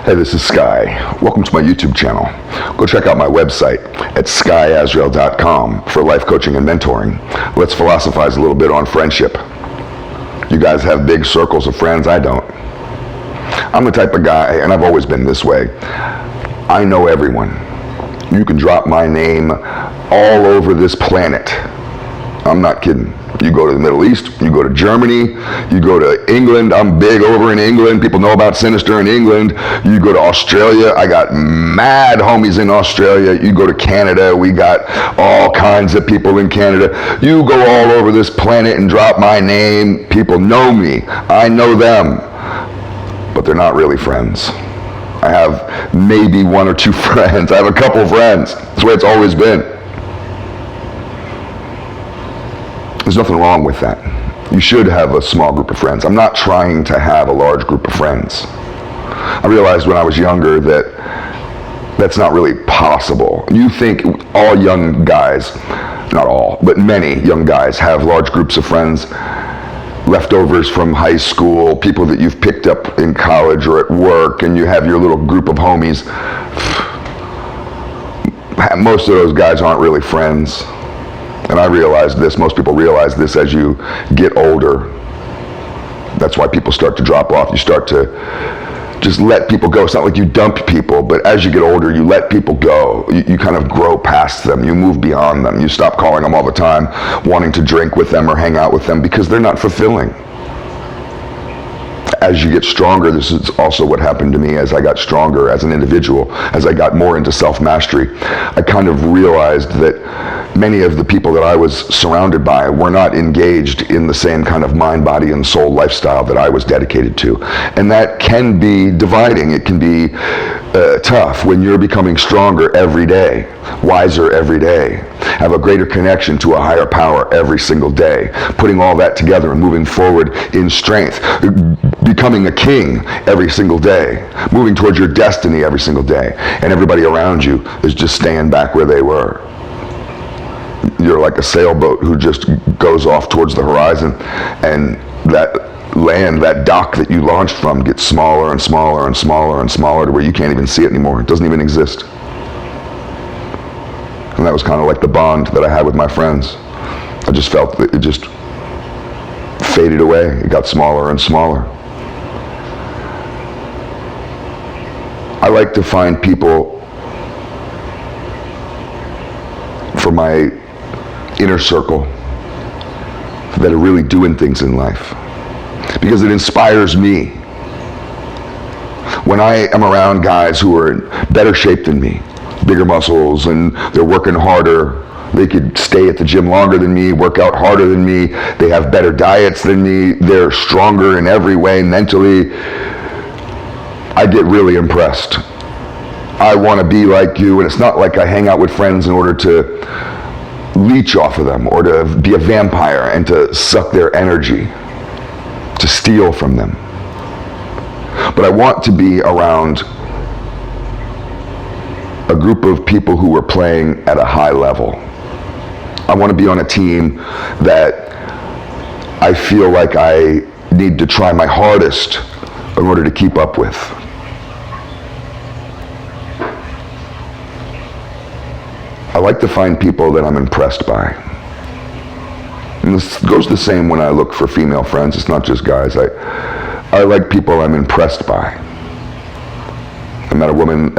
Hey, this is Sky. Welcome to my YouTube channel. Go check out my website at skysworld.com for life coaching and mentoring. Let's philosophize a little bit on friendship. You guys have big circles of friends, I don't. I'm the type of guy, and I've always been this way, I know everyone. You can drop my name all over this planet. I'm not kidding. You go to the Middle East, you go to Germany, you go to England. I'm big over in England. People know about Sinister in England. You go to Australia. I got mad homies in Australia. You go to Canada. We got all kinds of people in Canada. You go all over this planet and drop my name. People know me. I know them. But they're not really friends. I have maybe one or two friends. I have a couple friends. That's the way it's always been. There's nothing wrong with that. You should have a small group of friends. I'm not trying to have a large group of friends. I realized when I was younger that that's not really possible. You think all young guys, not all, but many young guys have large groups of friends, leftovers from high school, people that you've picked up in college or at work, and you have your little group of homies. Most of those guys aren't really friends. And I realized this, most people realize this as you get older. That's why people start to drop off. You start to just let people go. It's not like you dump people, but as you get older, you let people go. You kind of grow past them. You move beyond them. You stop calling them all the time, wanting to drink with them or hang out with them because they're not fulfilling. As you get stronger, this is also what happened to me as I got stronger as an individual, as I got more into self-mastery. I kind of realized that many of the people that I was surrounded by were not engaged in the same kind of mind, body, and soul lifestyle that I was dedicated to. And that can be dividing. It can be tough when you're becoming stronger every day, wiser every day, have a greater connection to a higher power every single day, putting all that together and moving forward in strength, becoming a king every single day, moving towards your destiny every single day, and everybody around you is just staying back where they were. You're like a sailboat who just goes off towards the horizon, and that land, that dock that you launched from gets smaller and smaller and smaller and smaller to where you can't even see it anymore. It doesn't even exist. And that was kind of like the bond that I had with my friends. I just felt that it just faded away. It got smaller and smaller. I like to find people for my inner circle that are really doing things in life, because it inspires me. When I am around guys who are in better shape than me, bigger muscles, and they're working harder, they could stay at the gym longer than me, work out harder than me, they have better diets than me, they're stronger in every way mentally, I get really impressed. I want to be like you, and it's not like I hang out with friends in order to leech off of them or to be a vampire and to suck their energy, to steal from them. But I want to be around a group of people who are playing at a high level. I want to be on a team that I feel like I need to try my hardest in order to keep up with. I like to find people that I'm impressed by. And this goes the same when I look for female friends. It's not just guys. I like people I'm impressed by. I met a woman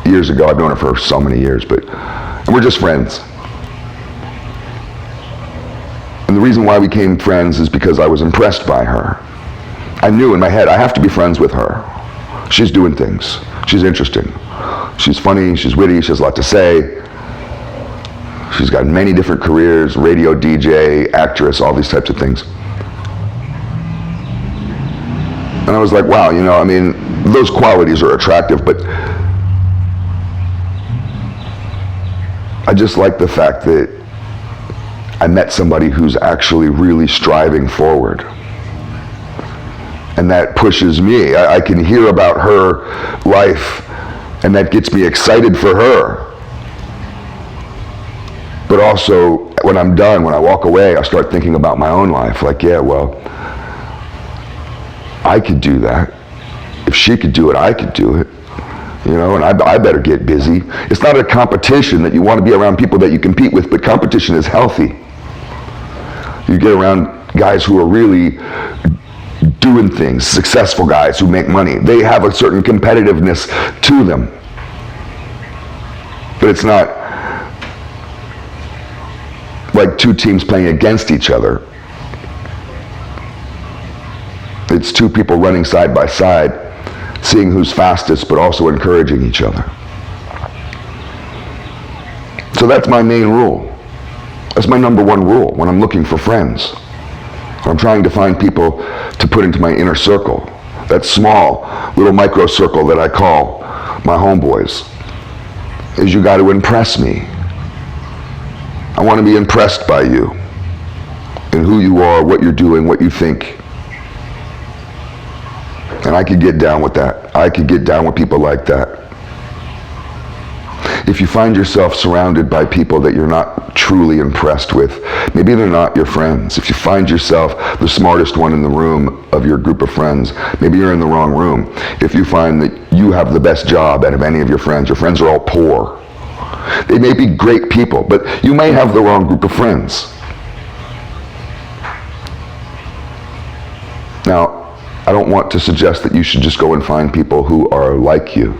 years ago. I've known her for so many years, and we're just friends. And the reason why we became friends is because I was impressed by her. I knew in my head, I have to be friends with her. She's doing things. She's interesting. She's funny, she's witty, she has a lot to say. She's got many different careers, radio DJ, actress, all these types of things. And I was like, wow, I mean, those qualities are attractive, but I just like the fact that I met somebody who's actually really striving forward. And that pushes me. I can hear about her life, and that gets me excited for her. But also, when I'm done, when I walk away, I start thinking about my own life. Like, yeah, well, I could do that. if she could do it, I could do it. And I better get busy. It's not a competition that you want to be around people that you compete with, but competition is healthy. You get around guys who are really doing things, successful guys who make money. They have a certain competitiveness to them. But it's not like two teams playing against each other. It's two people running side by side, seeing who's fastest, but also encouraging each other. So that's my main rule. That's my number one rule when I'm looking for friends. I'm trying to find people to put into my inner circle. That small, little micro circle that I call my homeboys. Is you got to impress me. I want to be impressed by you and who you are, what you're doing, what you think. And I could get down with that. I could get down with people like that. If you find yourself surrounded by people that you're not truly impressed with, maybe they're not your friends. If you find yourself the smartest one in the room of your group of friends, maybe you're in the wrong room. If you find that you have the best job out of any of your friends are all poor. They may be great people, but you may have the wrong group of friends. Now, I don't want to suggest that you should just go and find people who are like you.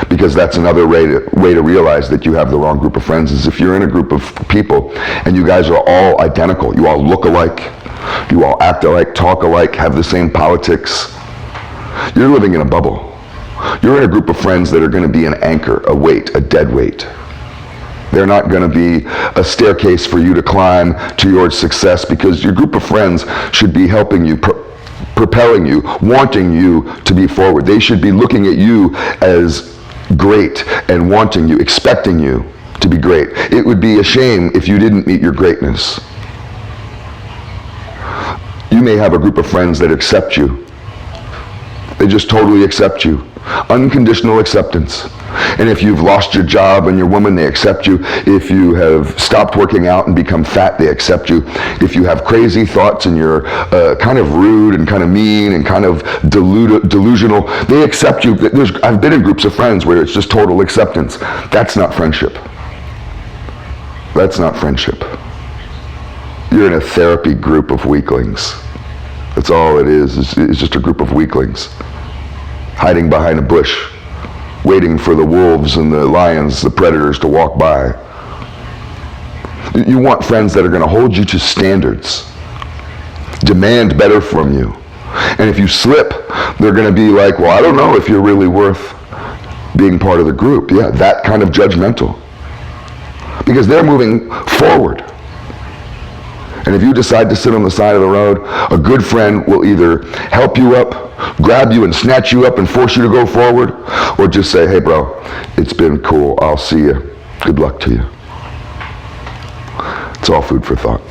Because that's another way to realize that you have the wrong group of friends, is if you're in a group of people and you guys are all identical, you all look alike, you all act alike, talk alike, have the same politics, you're living in a bubble. You're in a group of friends that are going to be an anchor, a weight, a dead weight. They're not going to be a staircase for you to climb to your success, because your group of friends should be helping you, propelling you, wanting you to be forward. They should be looking at you as great and wanting you, expecting you to be great. It would be a shame if you didn't meet your greatness. You may have a group of friends that accept you. They just totally accept you. Unconditional acceptance. And if you've lost your job and your woman, they accept you. If you have stopped working out and become fat, they accept you. If you have crazy thoughts and you're kind of rude and kind of mean and kind of delusional, they accept you. I've been in groups of friends where it's just total acceptance. That's not friendship. That's not friendship. You're in a therapy group of weaklings. That's all it is. It's just a group of weaklings hiding behind a bush, waiting for the wolves and the lions, the predators, to walk by. You want friends that are going to hold you to standards, demand better from you. And if you slip, they're going to be like, well, I don't know if you're really worth being part of the group. Yeah, that kind of judgmental. Because they're moving forward. And if you decide to sit on the side of the road, a good friend will either help you up, grab you and snatch you up and force you to go forward, or just say, hey bro, it's been cool, I'll see you. Good luck to you. It's all food for thought.